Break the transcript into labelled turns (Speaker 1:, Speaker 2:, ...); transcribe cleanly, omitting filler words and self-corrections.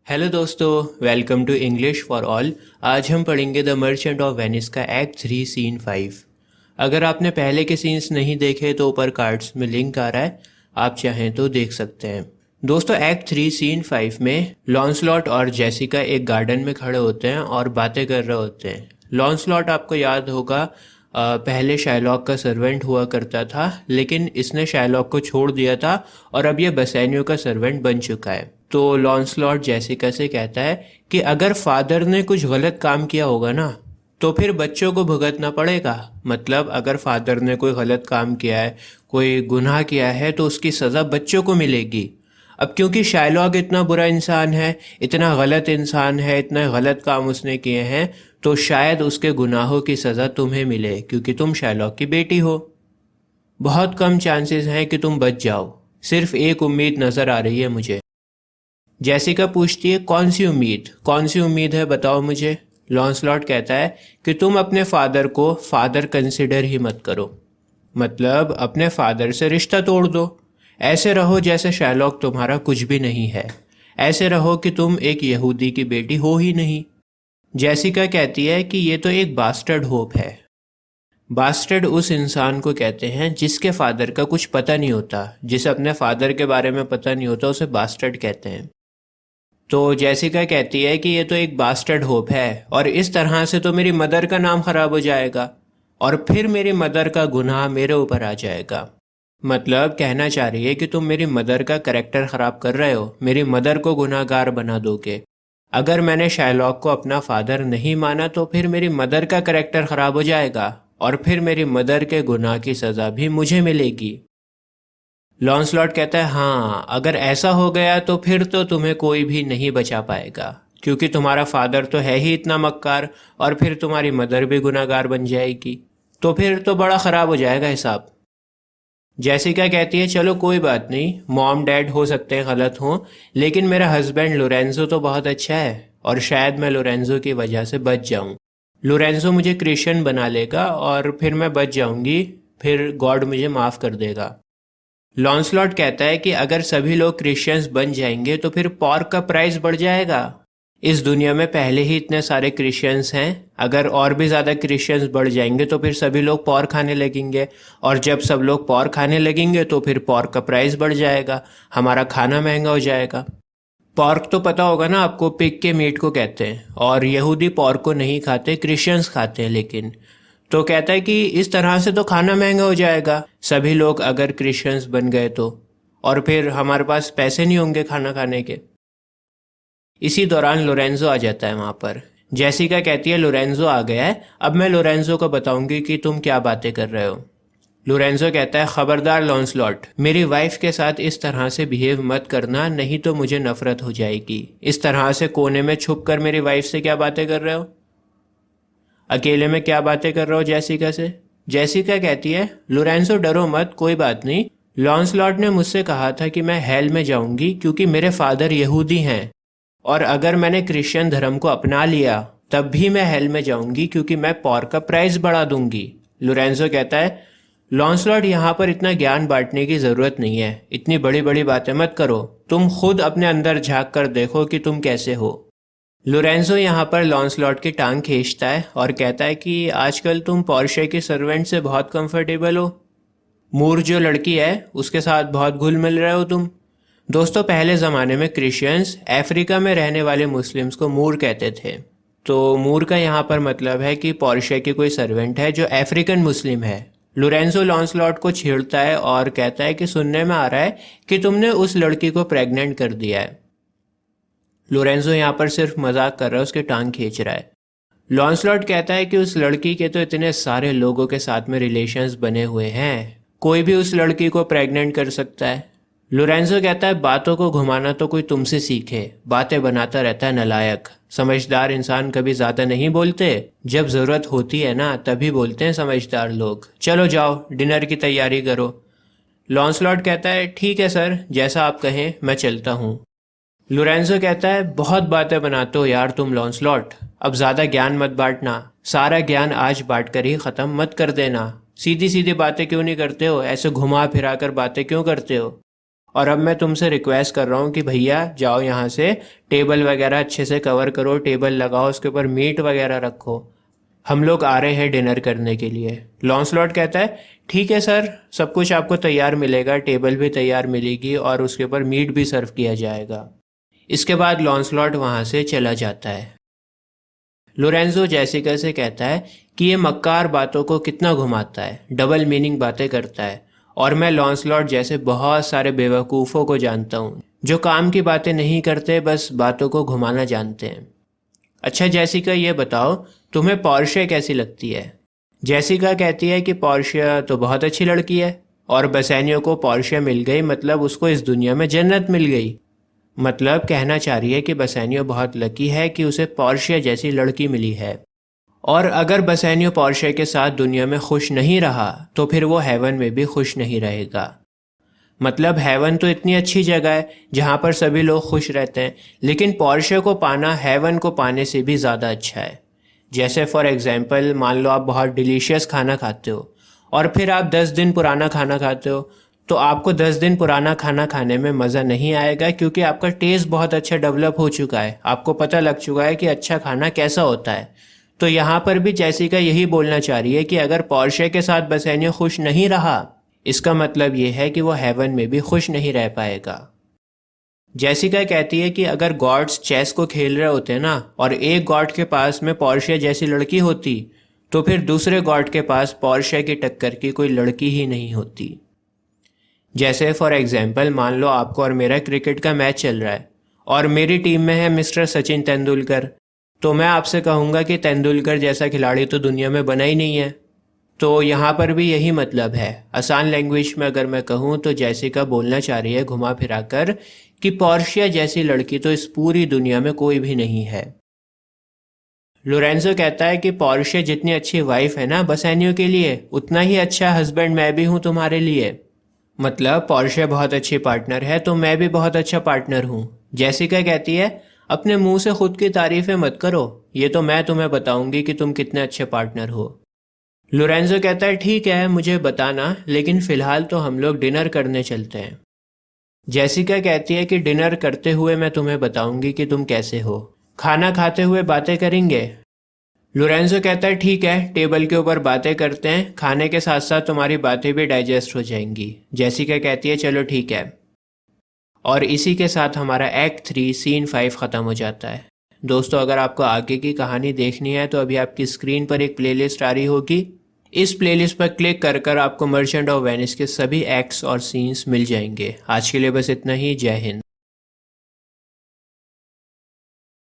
Speaker 1: Hello दोस्तों, welcome to English for all. आज हम पढ़ेंगे द मर्चेंट ऑफ वेनिस का एक्ट 3 सीन 5। अगर आपने पहले के सीन्स नहीं देखे तो ऊपर कार्ड्स में लिंक आ रहा है, आप चाहें तो देख सकते हैं। दोस्तों, एक्ट 3 सीन 5 में लॉन्सलॉट और जेसिका एक गार्डन में खड़े होते हैं और बातें कर रहे होते हैं। लॉन्सलॉट आपको याद होगा पहले शाइलॉक का सर्वेंट हुआ करता था, लेकिन इसने शाइलॉक को छोड़ दिया था और अब ये बसेनियो का सर्वेंट बन चुका है। तो लॉन्सलॉट जेसिका से कहता है कि अगर फादर ने कुछ गलत काम किया होगा ना, तो फिर बच्चों को भुगतना पड़ेगा। मतलब अगर फादर ने कोई गलत काम किया है, कोई गुनाह किया है, तो उसकी सज़ा बच्चों को मिलेगी। अब क्योंकि शाइलॉक इतना बुरा इंसान है, इतना गलत इंसान है, इतने गलत काम उसने किए हैं, तो शायद उसके गुनाहों की सज़ा तुम्हें मिले क्योंकि तुम शाइलॉक की बेटी हो। बहुत कम चांसेस हैं कि तुम बच जाओ। सिर्फ एक उम्मीद नज़र आ रही है मुझे। जेसिका पूछती है, कौन सी उम्मीद है, बताओ मुझे। लॉन्सलॉट कहता है कि तुम अपने फादर को फादर कंसिडर ही मत करो। मतलब अपने फादर से रिश्ता तोड़ दो। ऐसे रहो जैसे शाइलॉक तुम्हारा कुछ भी नहीं है। ऐसे रहो कि तुम एक यहूदी की बेटी हो ही नहीं। जेसिका कहती है कि ये तो एक बास्टर्ड होप है। बास्टर्ड उस इंसान को कहते हैं जिसके फादर का कुछ पता नहीं होता। जिसे अपने फादर के बारे में पता नहीं होता उसे बास्टर्ड कहते हैं। तो जेसिका कहती है कि ये तो एक बास्टर्ड होप है और इस तरह से तो मेरी मदर का नाम खराब हो जाएगा और फिर मेरी मदर का गुनाह मेरे ऊपर आ जाएगा। मतलब कहना चाह रही है कि तुम मेरी मदर का करेक्टर ख़राब कर रहे हो, मेरी मदर को गुनाहगार बना दोगे। अगर मैंने शाइलॉक को अपना फादर नहीं माना तो फिर मेरी मदर का करेक्टर ख़राब हो जाएगा और फिर मेरी मदर के गुनाह की सज़ा भी मुझे मिलेगी। लॉन्सलॉट कहता है, हाँ, अगर ऐसा हो गया तो फिर तो तुम्हें कोई भी नहीं बचा पाएगा क्योंकि तुम्हारा फादर तो है ही इतना मक्कार और फिर तुम्हारी मदर भी गुनाहगार बन जाएगी, तो फिर तो बड़ा ख़राब हो जाएगा हिसाब। जेसिका कहती है, चलो कोई बात नहीं, मॉम डैड हो सकते हैं गलत हों, लेकिन मेरा हस्बैंड लोरेंजो तो बहुत अच्छा है और शायद मैं लोरेंजो की वजह से बच जाऊं। लोरेंजो मुझे क्रिश्चियन बना लेगा और फिर मैं बच जाऊंगी, फिर गॉड मुझे माफ़ कर देगा। लॉन्सलॉट कहता है कि अगर सभी लोग क्रिश्चियंस बन जाएंगे तो फिर पॉर्क का प्राइस बढ़ जाएगा। इस दुनिया में पहले ही इतने सारे क्रिश्चियंस हैं, अगर और भी ज़्यादा क्रिश्चियंस बढ़ जाएंगे तो फिर सभी लोग पॉर्क खाने लगेंगे और जब सब लोग पॉर्क खाने लगेंगे तो फिर पॉर्क का प्राइस बढ़ जाएगा, हमारा खाना महंगा हो जाएगा। पॉर्क तो पता होगा ना आपको, पिग के मीट को कहते हैं और यहूदी पॉर्क को नहीं खाते, क्रिश्चियंस खाते हैं। लेकिन तो कहता है कि इस तरह से तो खाना महंगा हो जाएगा, सभी लोग अगर क्रिश्चियंस बन गए तो, और फिर हमारे पास पैसे नहीं होंगे खाना खाने के। इसी दौरान लोरेंजो आ जाता है वहाँ पर। जेसिका कहती है, लोरेंजो आ गया है, अब मैं लोरेंजो को बताऊंगी कि तुम क्या बातें कर रहे हो। लोरेंजो कहता है, खबरदार लॉन्सलॉट, मेरी वाइफ के साथ इस तरह से बिहेव मत करना, नहीं तो मुझे नफरत हो जाएगी। इस तरह से कोने में छुप कर मेरी वाइफ से क्या बातें कर रहे हो, अकेले में क्या बातें कर रहे हो जेसिका से। जेसिका कहती है, लोरेंजो डरो मत, कोई बात नहीं। लॉन्सलॉट ने मुझसे कहा था कि मैं हेल में जाऊंगी क्योंकि मेरे फादर यहूदी हैं और अगर मैंने क्रिश्चियन धर्म को अपना लिया तब भी मैं हेल में जाऊंगी क्योंकि मैं पॉर्क का प्राइस बढ़ा दूंगी। लोरेंजो कहता है, लॉन्सलॉट, यहाँ पर इतना ज्ञान बांटने की ज़रूरत नहीं है, इतनी बड़ी बड़ी बातें मत करो, तुम खुद अपने अंदर झांक कर देखो कि तुम कैसे हो। लोरेंजो यहाँ पर लॉन्सलॉट की टांग खींचता है और कहता है कि आजकल तुम पोर्शे की सर्वेंट से बहुत कंफर्टेबल हो, मूर जो लड़की है उसके साथ बहुत घुल मिल रहे हो तुम। दोस्तों, पहले ज़माने में क्रिश्चियंस अफ्रीका में रहने वाले मुस्लिम्स को मूर कहते थे। तो मूर का यहाँ पर मतलब है कि पोर्शे की कोई सर्वेंट है जो अफ्रीकन मुस्लिम है। लोरेंजो लॉन्सलॉट को छेड़ता है और कहता है कि सुनने में आ रहा है कि तुमने उस लड़की को प्रेग्नेंट कर दिया है। लोरेंजो यहाँ पर सिर्फ मजाक कर रहा है, उसकी टांग खींच रहा है। लॉन्सलॉट कहता है कि उस लड़की के तो इतने सारे लोगों के साथ में रिलेशंस बने हुए हैं, कोई भी उस लड़की को प्रेग्नेंट कर सकता है। लोरेंजो कहता है, बातों को घुमाना तो कोई तुमसे सीखे, बातें बनाता रहता है नालायक। समझदार इंसान कभी ज़्यादा नहीं बोलते, जब ज़रूरत होती है ना तभी बोलते हैं समझदार लोग। चलो जाओ, डिनर की तैयारी करो। लॉन्सलॉट कहता है, ठीक है सर, जैसा आप कहें, मैं चलता हूँ। लोरेंजो कहता है, बहुत बातें बनाते हो यार तुम लॉन्सलॉट, अब ज़्यादा ज्ञान मत बांटना, सारा ज्ञान आज बांट कर ही ख़त्म मत कर देना। सीधी सीधी बातें क्यों नहीं करते हो, ऐसे घुमा फिरा कर बातें क्यों करते हो। और अब मैं तुमसे रिक्वेस्ट कर रहा हूँ कि भैया जाओ यहाँ से, टेबल वगैरह अच्छे से कवर करो, टेबल लगाओ, उसके ऊपर मीट वगैरह रखो, हम लोग आ रहे हैं डिनर करने के लिए। लॉन्सलॉट कहता है ठीक है सर, सब कुछ आपको तैयार मिलेगा, टेबल भी तैयार मिलेगी और उसके ऊपर मीट भी सर्व किया जाएगा। इसके बाद लॉन्सलॉट वहाँ से चला जाता है। लोरेंजो जेसिका से कहता है कि ये मक्कार बातों को कितना घुमाता है, डबल मीनिंग बातें करता है, और मैं लॉन्सलॉट जैसे बहुत सारे बेवकूफ़ों को जानता हूँ जो काम की बातें नहीं करते, बस बातों को घुमाना जानते हैं। अच्छा जेसिका, ये बताओ तुम्हें पोर्शिया कैसी लगती है? जेसिका कहती है कि पोर्शिया तो बहुत अच्छी लड़की है, और बसैनियो को पोर्शिया मिल गई मतलब उसको इस दुनिया में जन्नत मिल गई। मतलब कहना चाह रही है कि बसैनियो बहुत लकी है कि उसे पोर्शिया जैसी लड़की मिली है। और अगर बसैनियो पोर्शिया के साथ दुनिया में खुश नहीं रहा तो फिर वो हेवन में भी खुश नहीं रहेगा। मतलब हेवन तो इतनी अच्छी जगह है जहाँ पर सभी लोग खुश रहते हैं, लेकिन पोर्शिया को पाना हेवन को पाने से भी ज़्यादा अच्छा है। जैसे फॉर एग्जांपल, मान लो आप बहुत डिलीशियस खाना खाते हो और फिर आप 10 दिन पुराना खाना खाते हो, तो आपको 10 दिन पुराना खाना खाने में मज़ा नहीं आएगा, क्योंकि आपका टेस्ट बहुत अच्छा डेवलप हो चुका है, आपको पता लग चुका है कि अच्छा खाना कैसा होता है। तो यहाँ पर भी जेसिका यही बोलना चाह रही है कि अगर पोर्शिया के साथ बसैनियो खुश नहीं रहा, इसका मतलब ये है कि वो हेवन में भी खुश नहीं रह पाएगा। जेसिका कहती है कि अगर गॉड्स चेस को खेल रहे होते ना और एक गॉड के पास में पोर्शिया जैसी लड़की होती, तो फिर दूसरे गॉड के पास पोर्शिया की टक्कर की कोई लड़की ही नहीं होती। जैसे फॉर एग्जांपल, मान लो आपको और मेरा क्रिकेट का मैच चल रहा है और मेरी टीम में है मिस्टर सचिन तेंदुलकर, तो मैं आपसे कहूँगा कि तेंदुलकर जैसा खिलाड़ी तो दुनिया में बना ही नहीं है। तो यहाँ पर भी यही मतलब है। आसान लैंग्वेज में अगर मैं कहूँ तो जेसिका बोलना चाह रही है घुमा फिरा कर कि पोर्शिया जैसी लड़की तो इस पूरी दुनिया में कोई भी नहीं है। लोरेंजो कहता है कि पोर्शिया जितनी अच्छी वाइफ है ना बसैनियो के लिए, उतना ही अच्छा हस्बैंड मैं भी हूँ तुम्हारे लिए। मतलब पोर्शिया बहुत अच्छी पार्टनर है तो मैं भी बहुत अच्छा पार्टनर हूँ। जेसिका कहती है अपने मुंह से खुद की तारीफें मत करो, ये तो मैं तुम्हें बताऊंगी कि तुम कितने अच्छे पार्टनर हो। लोरेंजो कहता है ठीक है मुझे बताना, लेकिन फ़िलहाल तो हम लोग डिनर करने चलते हैं। जेसिका कहती है कि डिनर करते हुए मैं तुम्हें बताऊंगी कि तुम कैसे हो, खाना खाते हुए बातें करेंगे। लोरेंजो कहता है ठीक है, टेबल के ऊपर बातें करते हैं, खाने के साथ साथ तुम्हारी बातें भी डाइजेस्ट हो जाएंगी। जेसिका कहती है चलो ठीक है। और इसी के साथ हमारा एक्ट 3 सीन 5 ख़त्म हो जाता है। दोस्तों, अगर आपको आगे की कहानी देखनी है तो अभी आपकी स्क्रीन पर एक प्लेलिस्ट आ रही होगी, इस प्लेलिस्ट पर क्लिक कर कर आपको मर्चेंट ऑफ वेनिस के सभी एक्ट्स और सीन्स मिल जाएंगे। आज के लिए बस इतना ही। जय हिंद।